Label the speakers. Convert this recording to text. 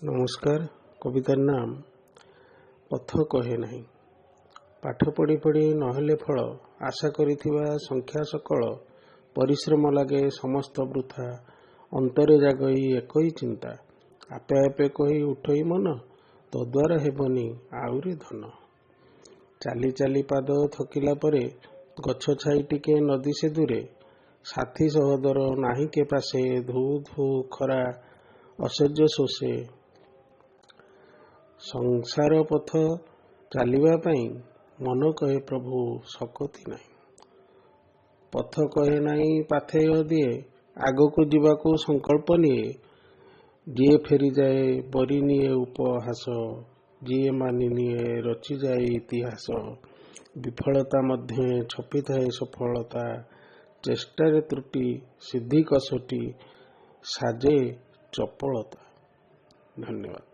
Speaker 1: ନମସ୍କାର। କବିତାର ନାମ ପଥ କହେ ନାହିଁ। ପାଠ ପଢ଼ି ପଢ଼ି ନହେଲେ ଫଳ, ଆଶା କରିଥିବା ସଂଖ୍ୟା ସକଳ, ପରିଶ୍ରମ ଲାଗେ ସମସ୍ତ ବୃଥା, ଅନ୍ତରେ ଜାଗଇ ଏକଇ ଚିନ୍ତା, ଆପେ ଆପେ କହି ଉଠଇ ମନ, ତଦ୍ୱାରା ହେବନି ଆହୁରି ଧନ। ଚାଲି ଚାଲି ପାଦ ଥକିଲା ପରେ, ଗଛ ଛାଇ ଟିକେ ନଦୀ ସେ ଦୂରେ, ସାଥୀ ସହୋଦର ନାହିଁ କେ ପାଶେ, ଧୁ ଧୁ ଖରା ଅସହ୍ୟ ଶୋଷେ। ସଂସାର ପଥ ଚାଲିବା ପାଇଁ ମନ କହେ ପ୍ରଭୁ ଶକତି ନାହିଁ। ପଥ କହେ ନାହିଁ ପାଥେୟ ଦିଏ, ଆଗକୁ ଯିବାକୁ ସଂକଳ୍ପ ନିଏ। ଯିଏ ଫେରିଯାଏ ବରି ନିଏ ଉପହାସ, ଯିଏ ମାନି ନିଏ ରଚିଯାଏ ଇତିହାସ। ବିଫଳତା ମଧ୍ୟରେ ଛପିଥାଏ ସଫଳତା, ଚେଷ୍ଟାରେ ତ୍ରୁଟି ସିଦ୍ଧି କଷଟି, ସାଜେ ଚପଳତା। ଧନ୍ୟବାଦ।